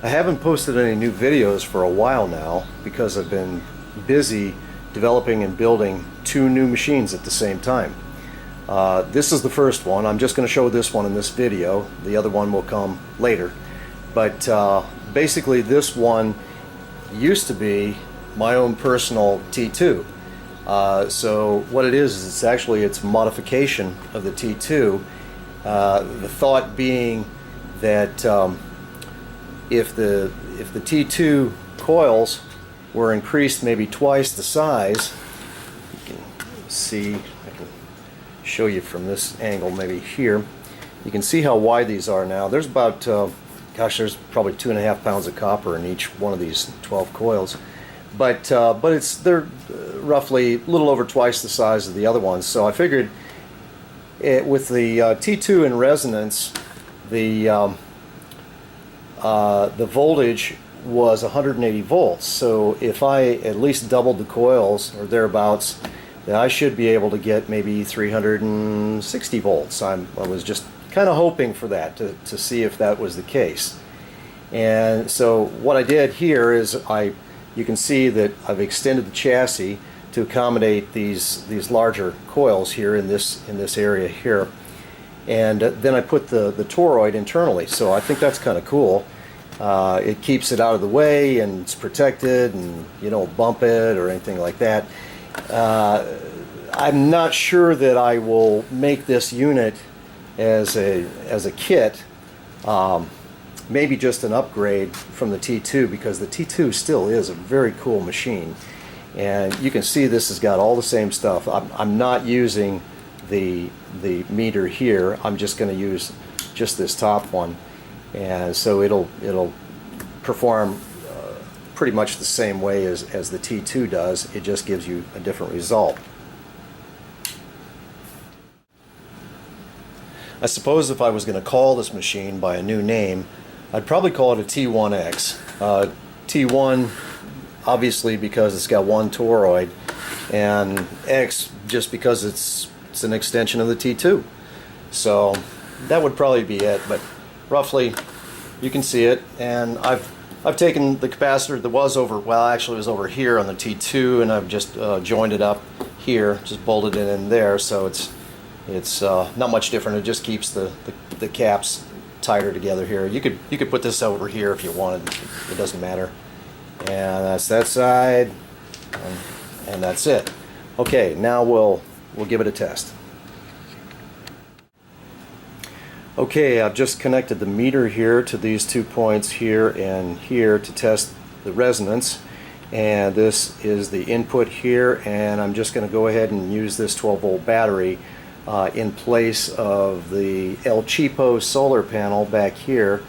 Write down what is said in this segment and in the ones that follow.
I haven't posted any new videos for a while now because I've been busy developing and building two new machines at the same time. This is the first one. I'm just going to show this one in this video. The other one will come later. But basically this one used to be my own personal T2. So what it is it's a modification of the T2. The thought being that if the T2 coils were increased maybe twice the size, you can see, I can show you from this angle maybe here, you can see how wide these are now. There's about, there's probably 2.5 pounds of copper in each one of these 12 coils. But they're roughly a little over twice the size of the other ones. So I figured with the T2 in resonance, the voltage was 180 volts. So if I at least doubled the coils or thereabouts, then I should be able to get maybe 360 volts. I was just kind of hoping for that to see if that was the case. And so what I did here is you can see that I've extended the chassis to accommodate these larger coils here in this area here, and then I put the toroid internally. So I think that's kind of cool. It keeps it out of the way and it's protected, and you don't bump it or anything like that. I'm not sure that I will make this unit as a kit. Maybe just an upgrade from the T2, because the T2 still is a very cool machine. And you can see this has got all the same stuff. I'm not using the meter here. I'm just going to use just this top one. And so it'll perform pretty much the same way as the T2 does. It just gives you a different result. I suppose if I was going to call this machine by a new name, I'd probably call it a T1X. T1 obviously because it's got one toroid, and X just because it's an extension of the T2. So that would probably be it, but roughly you can see it. And I've taken the capacitor that was actually it was over here on the T2, and I've just joined it up here, just bolted it in there, so it's not much different. It just keeps the caps tighter together here. You could put this over here if you wanted. It doesn't matter. And that's that side, and that's it. Okay, now we'll give it a test. Okay, I've just connected the meter here to these 2 points here and here to test the resonance, and this is the input here, and I'm just going to go ahead and use this 12-volt battery in place of the El Cheapo solar panel back here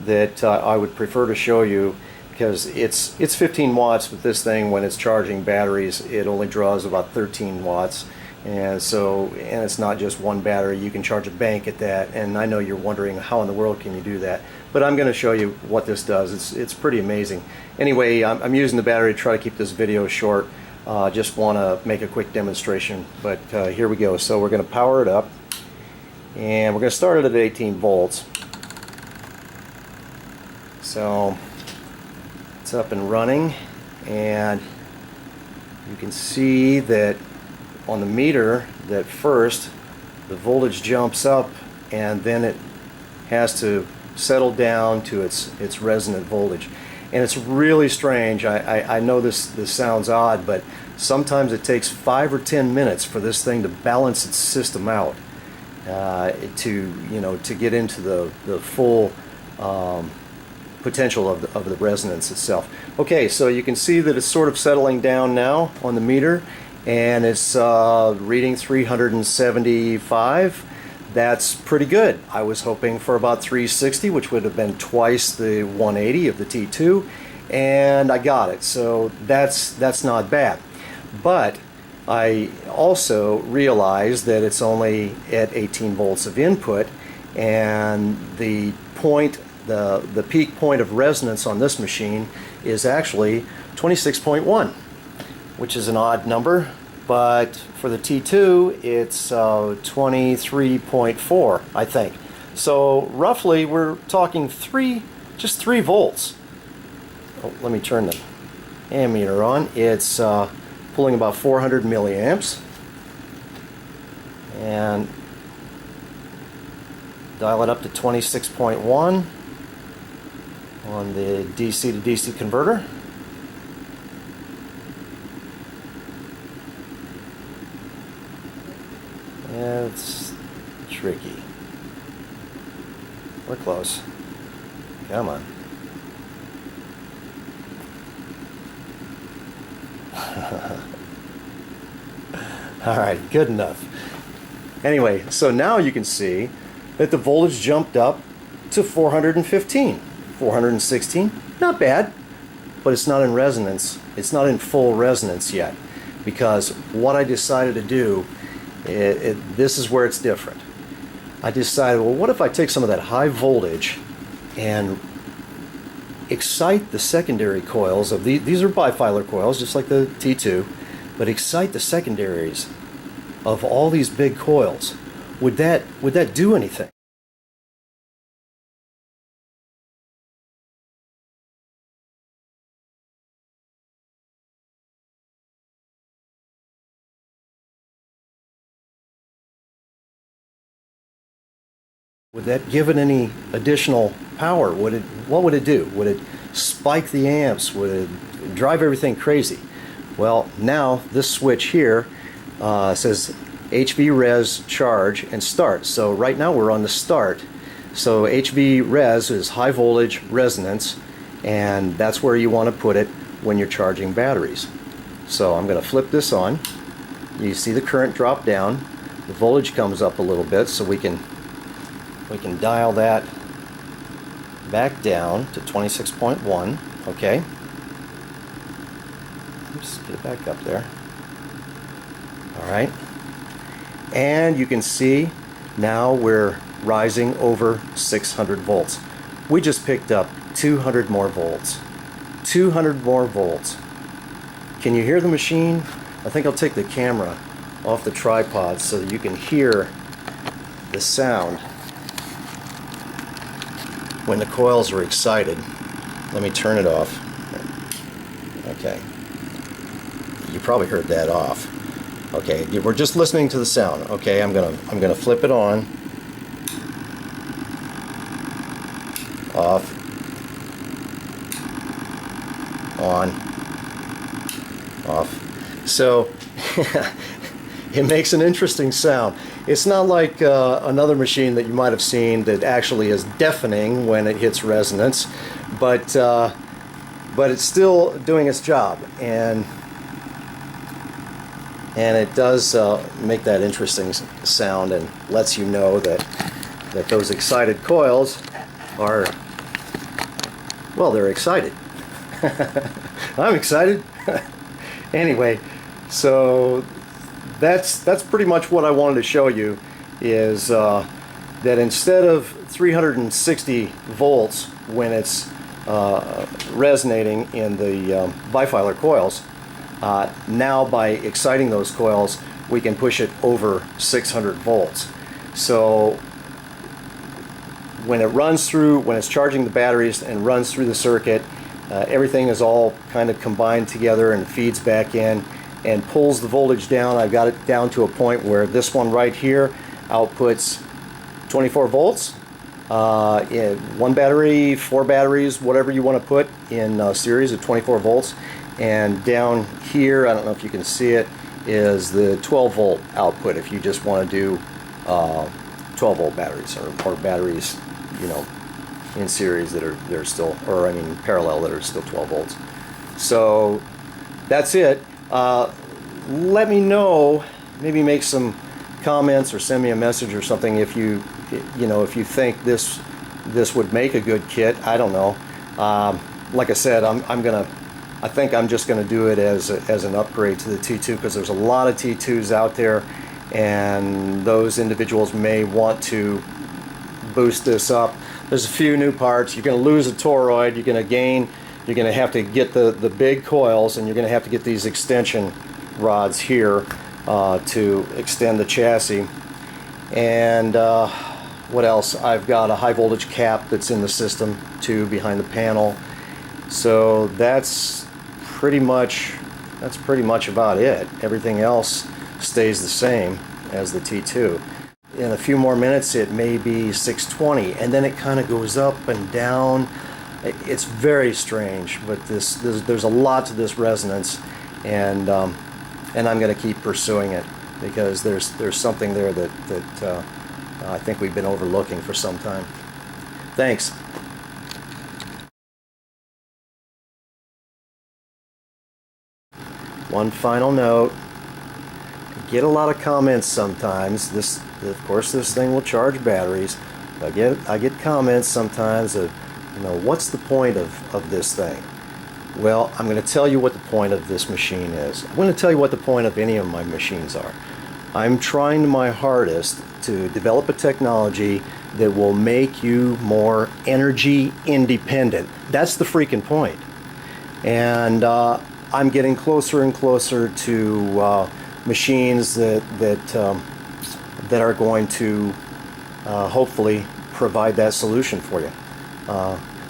that I would prefer to show you, because it's 15 watts, but this thing, when it's charging batteries, it only draws about 13 watts. And it's not just one battery. You can charge a bank at that, and I know you're wondering how in the world can you do that, but I'm going to show you what this does. It's pretty amazing. Anyway, I'm using the battery to try to keep this video short. Just want to make a quick demonstration, but here we go. So we're going to power it up, and we're going to start it at 18 volts. So it's up and running, and you can see that on the meter that first the voltage jumps up, and then it has to settle down to its resonant voltage. And it's really strange. I know this sounds odd, but sometimes it takes 5 or 10 minutes for this thing to balance its system out to get into the full potential of the resonance itself. Okay, so you can see that it's sort of settling down now on the meter, and it's reading 375. That's pretty good. I was hoping for about 360, which would have been twice the 180 of the T2, and I got it. So that's not bad. But I also realized that it's only at 18 volts of input, and the peak point of resonance on this machine is actually 26.1, which is an odd number. But for the T2, it's 23.4, I think. So roughly, we're talking just 3 volts let me turn the ammeter on. It's pulling about 400 milliamps. And dial it up to 26.1 on the DC to DC converter. It's tricky. We're close. Come on. Alright, good enough. Anyway, so now you can see that the voltage jumped up to 415. 416, not bad, but it's not in resonance. It's not in full resonance yet, because what I decided to do, this is where it's different. I decided, well, what if I take some of that high voltage and excite the secondary coils of these are bifilar coils, just like the T2, but excite the secondaries of all these big coils. Would that do anything? Would that give it any additional power? What would it do? Would it spike the amps? Would it drive everything crazy? Well, now this switch here says HV res charge and start. So right now we're on the start. So HV res is high voltage resonance, and that's where you want to put it when you're charging batteries. So I'm going to flip this on. You see the current drop down. The voltage comes up a little bit, so we can dial that back down to 26.1. Okay. Just get it back up there. All right. And you can see now we're rising over 600 volts. We just picked up 200 more volts. 200 more volts. Can you hear the machine? I think I'll take the camera off the tripod so that you can hear the sound when the coils are excited. Let me turn it off. Okay. You probably heard that off. Okay, we're just listening to the sound. Okay, I'm gonna flip it on. Off. On. Off. So it makes an interesting sound. It's not like another machine that you might have seen that actually is deafening when it hits resonance, but it's still doing its job, and it does make that interesting sound and lets you know that those excited coils are, well, they're excited. I'm excited. Anyway, so that's pretty much what I wanted to show you, is that instead of 360 volts when it's resonating in the bifilar coils, now by exciting those coils we can push it over 600 volts. So when it's charging the batteries and runs through the circuit, everything is all kind of combined together and feeds back in and pulls the voltage down. I've got it down to a point where this one right here outputs 24 volts. In one battery, 4 batteries, whatever you want to put in a series of 24 volts. And down here, I don't know if you can see it, is the 12 volt output if you just want to do 12 volt batteries, or batteries, you know, in series that are still, or I mean parallel, that are still 12 volts. So that's it. Let me know, maybe make some comments or send me a message or something if you if you think this would make a good kit. I don't know. Like I said, I think I'm just gonna do it as an upgrade to the T2, because there's a lot of T2s out there, and those individuals may want to boost this up. There's a few new parts. You're gonna lose a toroid. You're gonna gain. You're gonna have to get the big coils, and you're gonna have to get these extension rods here to extend the chassis. And what else? I've got a high voltage cap that's in the system too, behind the panel. So that's pretty much about it. Everything else stays the same as the T2. In a few more minutes it may be 620, and then it kind of goes up and down. It's very strange, but there's a lot to this resonance, and I'm going to keep pursuing it because there's something there that I think we've been overlooking for some time. Thanks. One final note. Get a lot of comments sometimes. Of course, this thing will charge batteries. I get comments sometimes of, what's the point of this thing? Well, I'm going to tell you what the point of this machine is. I'm going to tell you what the point of any of my machines are. I'm trying my hardest to develop a technology that will make you more energy independent. That's the freaking point. And I'm getting closer and closer to machines that are going to hopefully provide that solution for you.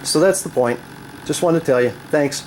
So that's the point. Just wanted to tell you. Thanks.